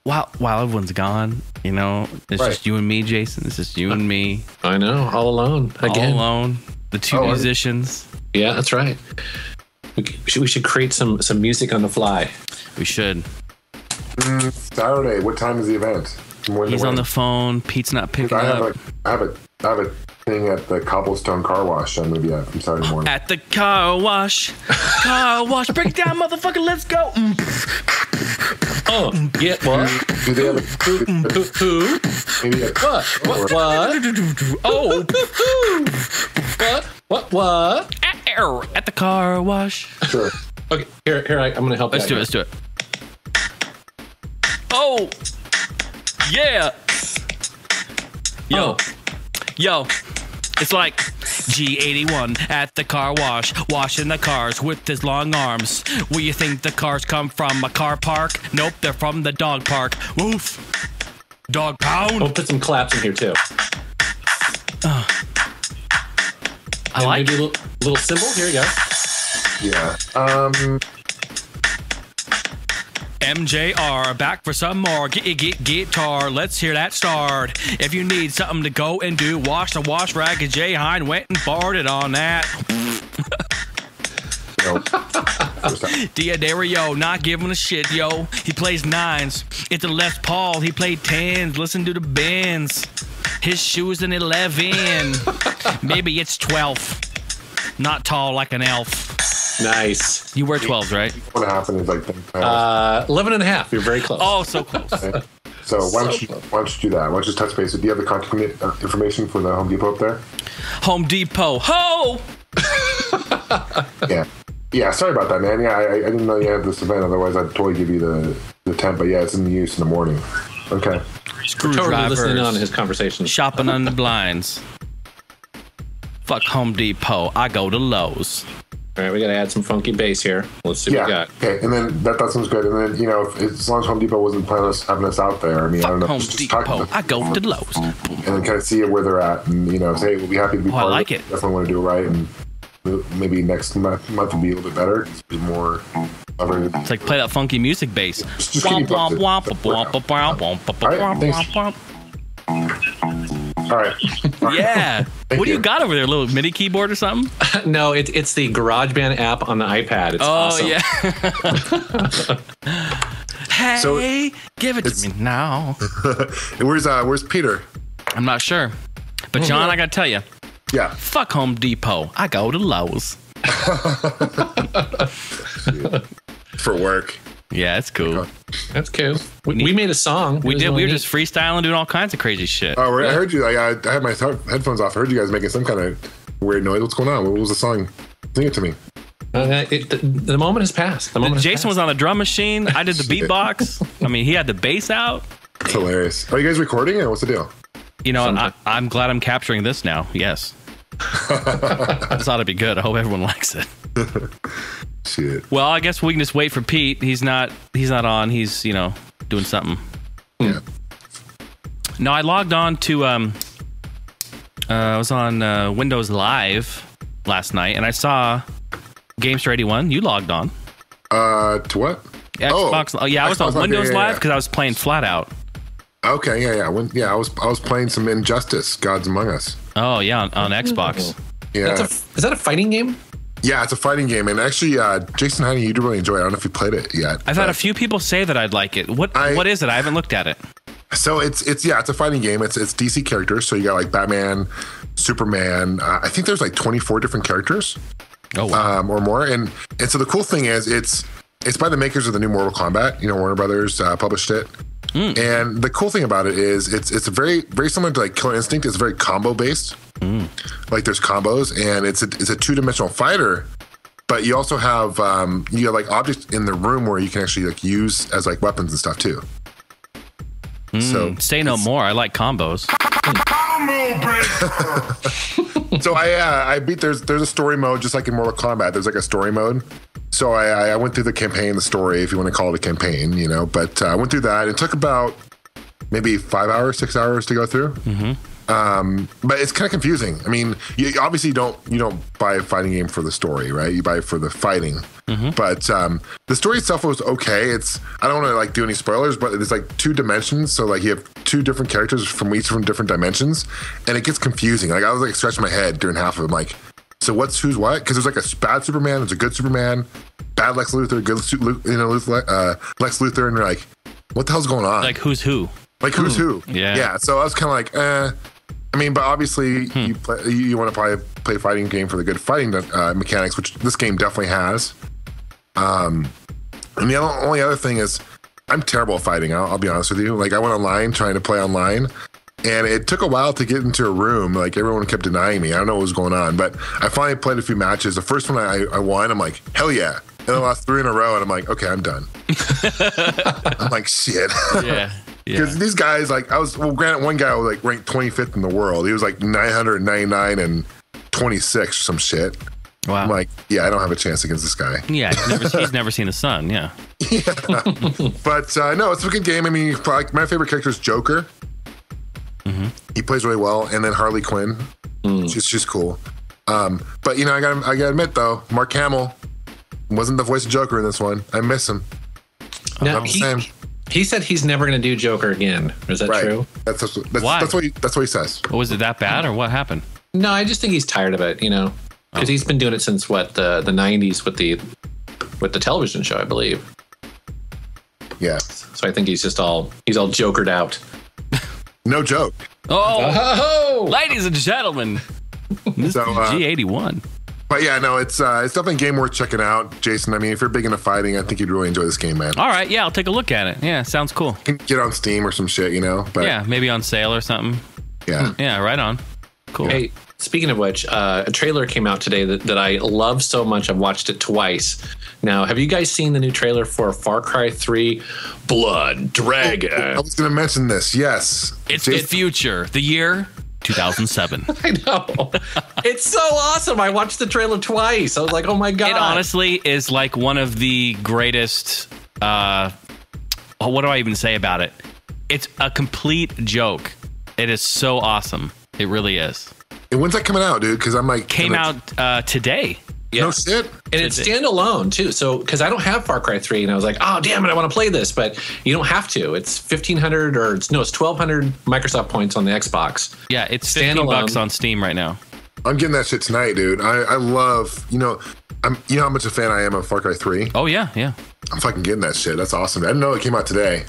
while everyone's gone, it's just you and me, Jason. It's just you and me. I know, all alone again. All alone. The two musicians. Yeah, that's right. We should create some music on the fly. We should. Saturday. What time is the event? He's on the phone. Pete's not picking up. I have a thing at the Cobblestone Car Wash I'm going to be at from Saturday morning. At the car wash. Break it down, motherfucker. Let's go. Oh, yeah, what? Do they have Who? maybe What? Oh, what? At the car wash. Sure. Okay, here, I'm going to help. Let's do it. Oh, yeah. Yo, it's like G81 at the car wash, washing the cars with his long arms. Where you think the cars come from? A car park? Nope, they're from the dog park. Woof. Dog pound. We'll put some claps in here too. I like maybe a little cymbal. Here you go. Yeah. MJR, back for some more. Get guitar. Let's hear that start. If you need something to go and do, wash the wash rag. And Jay Hine went and farted on that. Diadario, not giving a shit, yo. He plays nines. It's a Les Paul. He played tens. Listen to the bends. His shoes an 11. Maybe it's 12. Not tall like an elf. Nice. You wear 12s, right? What happened is like 11 and a half. You're very close. Oh, so close. Okay. So why don't you do that? Why don't you just touch base? Do you have the contact information for the Home Depot up there? Home Depot. Ho! Yeah. Sorry about that, man. Yeah, I didn't know you had this event. Otherwise, I'd totally give you the tent. But yeah, it's in use in the morning. Okay. Totally listening on his conversation. Shopping on the blinds. Fuck Home Depot. I go to Lowe's. All right, we got to add some funky bass here. Let's see what we got. Okay, and then that sounds good. And then, as long as Home Depot wasn't planning on having us out there, I mean, Fuck I don't know. Home Depot. I go to Lowe's. And then kind of see where they're at. And, say, we'll be happy to be part I like of it. Definitely want to do it right. And maybe next month will be a little bit better. Be more. It's like play that funky music bass. Just keep me posted. All right, thanks. All right. Yeah. What do you got over there? A little MIDI keyboard or something? No, it's the GarageBand app on the iPad. It's awesome. Yeah. Hey, give it to me now. Where's Peter? I'm not sure. But John, I got to tell you. Yeah. Fuck Home Depot. I go to Lowe's. For work. Yeah, it's cool. That's cool. We made a song. We did. We were just freestyling, doing all kinds of crazy shit. Oh, I heard you. I had my headphones off. I heard you guys making some kind of weird noise. What's going on? What was the song? Sing it to me. The moment has passed. Jason was on the drum machine. I did the beatbox. I mean, he had the bass out. It's hilarious. Are you guys recording it? What's the deal? I'm glad I'm capturing this now. Yes. This ought to be good. I hope everyone likes it. Shit. Well, I guess we can just wait for Pete. He's not on. He's, doing something. Yeah. No, I logged on to I was on Windows Live last night and I saw Gamester 81. You logged on. To what? Xbox. Oh, yeah, I was on Windows Live because I was playing Flat Out. Okay, yeah. I was playing some Injustice, Gods Among Us. Oh, yeah, on Xbox. Yeah. Is that a fighting game? Yeah, it's a fighting game, and actually, Jason, honey, you'd really enjoy it. I don't know if you played it yet. I've had a few people say that I'd like it. What is it? I haven't looked at it. So it's a fighting game. It's DC characters. So you got like Batman, Superman. I think there's like 24 different characters, or more. And so the cool thing is it's by the makers of the new Mortal Kombat. Warner Brothers published it. And the cool thing about it is it's very, very similar to like Killer Instinct. It's very combo based. Like there's combos, and it's a 2-dimensional fighter, but you also have you have like objects in the room where you can actually like use as like weapons and stuff too. So say no more. I like combos. So I beat there's a story mode just like in Mortal Kombat. There's like a story mode. So I went through the campaign, the story, if you want to call it a campaign, But I went through that. It took about maybe 5 hours, 6 hours to go through. But it's kind of confusing. I mean, you obviously don't buy a fighting game for the story, right? You buy it for the fighting. But the story itself was okay. I don't want to like do any spoilers, but it's like 2 dimensions. So like you have 2 different characters from each from different dimensions, and it gets confusing. Like I was like scratching my head during half of it, like, so who's what? Because there's like a bad Superman, there's a good Superman, bad Lex Luthor, good Lex Luthor, and you're like, what the hell's going on? Like who's who? Like who's who? Yeah. So I was kind of like, I mean, but obviously you want to play a fighting game for the good fighting mechanics, which this game definitely has. And the only other thing is, I'm terrible at fighting. I'll be honest with you. Like I went online trying to play online, and it took a while to get into a room. Like everyone kept denying me. I don't know what was going on, but I finally played a few matches. The first one I won. I'm like, hell yeah. And the last 3 in a row, and I'm like, okay, I'm done. I'm like, shit. Yeah. Because these guys, like, granted, one guy was like ranked 25th in the world. He was like 999 and 26 or some shit. Wow. I'm like, yeah, I don't have a chance against this guy. Yeah, he's never seen the sun. Yeah. But no, it's a good game. I mean, like, my favorite character is Joker. He plays really well, and then Harley Quinn. She's cool. But I gotta admit though, Mark Hamill wasn't the voice of Joker in this one. I miss him. Now, he said he's never going to do Joker again. Is that true? Why? That's what he says. Was it that bad, or what happened? No, I just think he's tired of it. Because he's been doing it since the 90s with the television show, I believe. Yeah. So I think he's all jokered out. No joke. Oh, ladies and gentlemen, Mr. G81. But yeah, no, it's definitely a game worth checking out, Jason. I mean, if you're big into fighting, I think you'd really enjoy this game, man. All right, yeah, I'll take a look at it. Yeah, sounds cool. You can get on Steam or some shit, But yeah, maybe on sale or something. Yeah. Yeah, right on. Cool. Hey, speaking of which, a trailer came out today that I love so much. I've watched it twice. Now, have you guys seen the new trailer for Far Cry 3 Blood Dragon? I was going to mention this. Yes. It's the future. The year 2007. I know. It's so awesome. I watched the trailer twice. I was like, oh my God. It honestly is like one of the greatest. What do I even say about it? It's a complete joke. It is so awesome. It really is. And when's that coming out, dude? Because I'm like... Came out today. Yeah. No shit. And it's standalone too. So, because I don't have Far Cry 3, and I was like, oh damn it, I want to play this, but you don't have to. It's 1,500 it's 1,200 Microsoft points on the Xbox. Yeah, it's $15 on Steam right now. I'm getting that shit tonight, dude. I love, how much a fan I am of Far Cry 3. Oh yeah. I'm fucking getting that shit. That's awesome. I didn't know it came out today.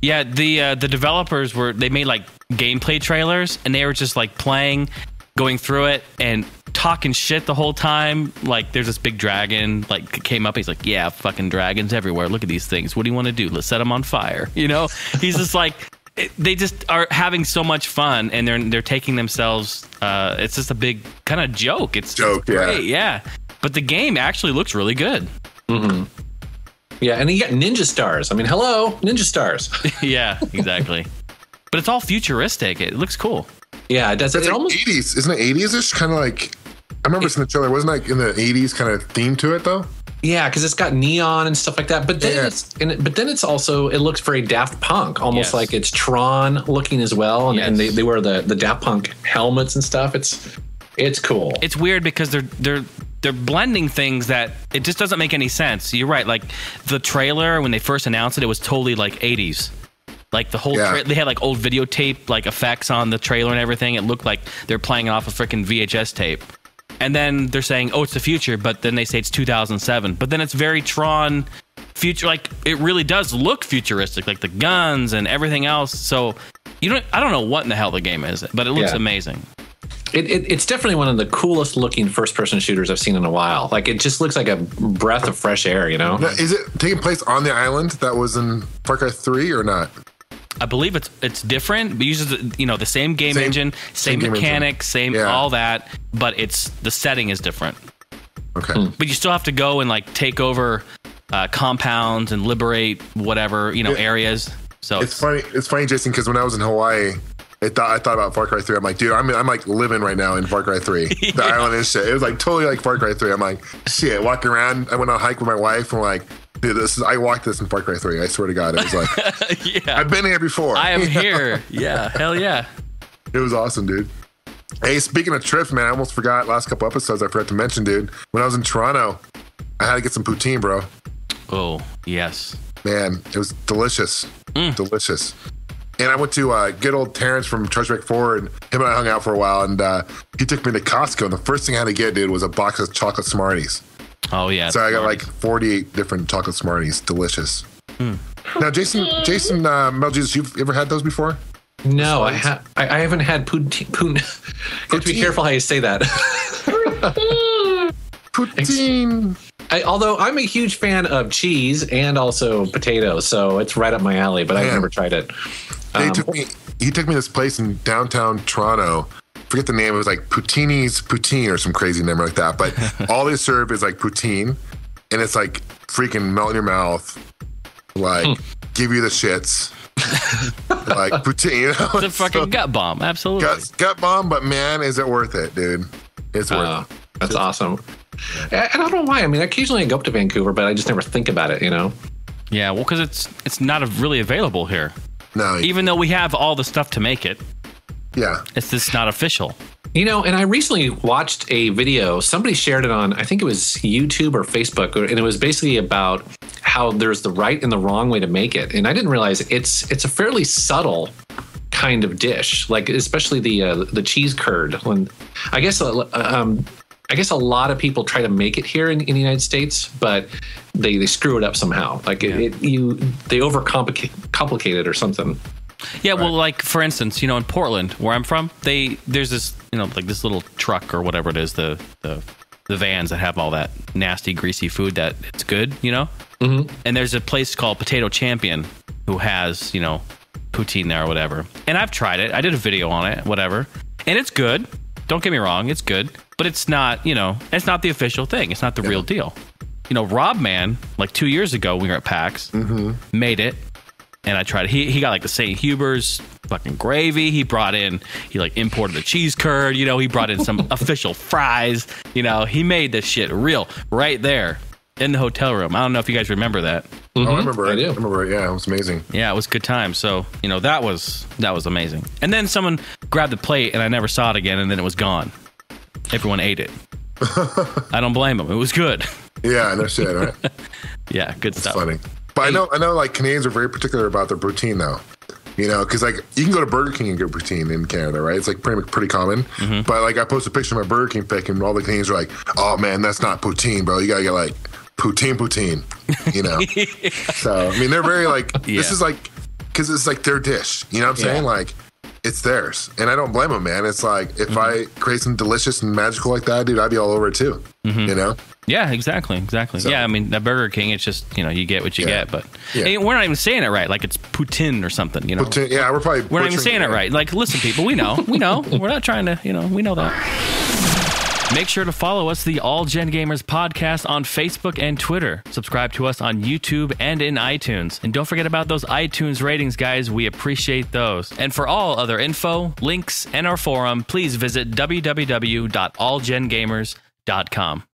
Yeah, the developers they made like gameplay trailers, and they were just like playing, going through it, and talking shit the whole time. Like there's this big dragon like came up. He's like, yeah, fucking dragons everywhere. Look at these things. What do you want to do? Let's set them on fire. He's just like, they just are having so much fun, and they're taking themselves. It's just a big kind of joke. It's great, yeah. But the game actually looks really good. Mm-hmm. Yeah, and you got ninja stars. I mean, hello, ninja stars. Yeah, exactly. But it's all futuristic. It looks cool. Yeah, it does. It's like almost 80s. Isn't it 80s-ish? Kind of like, I remember seeing the trailer. Wasn't like in the 80s kind of theme to it, though? Yeah, because it's got neon and stuff like that. But then it's also, it looks very Daft Punk, almost like it's Tron looking as well. And they wear the Daft Punk helmets and stuff. It's cool. It's weird because they're blending things that it just doesn't make any sense. You're right. Like the trailer, when they first announced it was totally like 80s. Like the whole, they had like old videotape like effects on the trailer and everything. It looked like they're playing it off a freaking VHS tape. And then they're saying, oh, it's the future, but then they say it's 2007. But then it's very Tron future. Like it really does look futuristic, like the guns and everything else. So I don't know what in the hell the game is, but it looks amazing. It's definitely one of the coolest looking first person shooters I've seen in a while. Like it just looks like a breath of fresh air, Now, is it taking place on the island that was in Far Cry 3 or not? I believe it's different, but uses the same game engine, same mechanics, same all that, but the setting is different. Okay. But you still have to go and like take over compounds and liberate whatever areas. So it's funny, Jason, because when I was in Hawaii, I thought about Far Cry 3. I'm like, dude, I'm like living right now in Far Cry 3. The island and shit. It was like totally like Far Cry 3. I'm like, shit, walking around. I went on a hike with my wife, and we're like, dude, I walked this in Far Cry 3. I swear to God. It was like, I've been here before. I am here. Yeah, hell yeah. It was awesome, dude. Hey, speaking of trips, man, I almost forgot last couple episodes. I forgot to mention, dude. When I was in Toronto, I had to get some poutine, bro. Oh, yes. Man, it was delicious. Delicious. And I went to good old Terrence from Treasure Break 4, and him and I hung out for a while, and he took me to Costco, and the first thing I had to get, dude, was a box of chocolate Smarties. Oh, yeah. So I got like 48 different chocolate Smarties. Delicious. Now, Jason, Mel Jesus, you've ever had those before? No, I haven't had poutine. You have to be careful how you say that. Poutine. Although I'm a huge fan of cheese and also potatoes, so it's right up my alley, but I've never tried it. He took me to this place in downtown Toronto. Forget the name. It was like Poutini's Poutine or some crazy name like that. But all they serve is like poutine, and it's like freaking melt in your mouth, like give you the shits, like poutine. You know? It's a fucking gut bomb. Absolutely, gut bomb. But man, is it worth it, dude? It's worth it. That's awesome. And I don't know why. I mean, occasionally I go up to Vancouver, but I just never think about it. You know? Yeah, well, because it's not really available here. No, even though we have all the stuff to make it. Yeah. It's just not official. You know, and I recently watched a video. Somebody shared it on, I think it was YouTube or Facebook, and it was basically about how there's the right and the wrong way to make it. And I didn't realize it's a fairly subtle kind of dish, like especially the cheese curd. When I guess a lot of people try to make it here in the United States, but they screw it up somehow. Like they overcomplicate it or something. Yeah, well, like for instance, in Portland, where I'm from, there's this, like this little truck or whatever it is, the vans that have all that nasty, greasy food that it's good, Mm-hmm. And there's a place called Potato Champion who has, poutine there or whatever. And I've tried it. I did a video on it, whatever. And it's good. Don't get me wrong, it's good. But it's not, it's not the official thing. It's not the real deal. Rob Man, like 2 years ago, we were at PAX, made it. And I tried it. He got like the St. Huber's fucking gravy. He imported the cheese curd. He brought in some official fries. He made this shit real right there in the hotel room. I don't know if you guys remember that. Mm-hmm. Oh, I remember. I do. I remember. Yeah, it was amazing. Yeah, it was a good time. So, that was amazing. And then someone grabbed the plate and I never saw it again. And then it was gone. Everyone ate it. I don't blame them. It was good. Yeah, no shit. Right? Yeah, good stuff. Funny. But I know like Canadians are very particular about their poutine though, because like you can go to Burger King and get poutine in Canada, right? It's like pretty common. Mm-hmm. But like I posted a picture of my Burger King pic and all the Canadians are like, oh man, that's not poutine, bro. You gotta get like poutine, So, I mean, they're very like, this is like, because it's like their dish, you know what I'm saying? Like, it's theirs. And I don't blame them, man. It's like, if I create something delicious and magical like that, dude, I'd be all over it too, Yeah, exactly. So, yeah, I mean, that Burger King, it's just, you get what you get, but we're not even saying it right. Like, it's poutine or something, Poutine, yeah, we're not even saying it right. Like, listen, people, we know. We're not trying to, we know that. Make sure to follow us, the All Gen Gamers podcast, on Facebook and Twitter. Subscribe to us on YouTube and in iTunes. And don't forget about those iTunes ratings, guys. We appreciate those. And for all other info, links, and our forum, please visit www.allgengamers.com.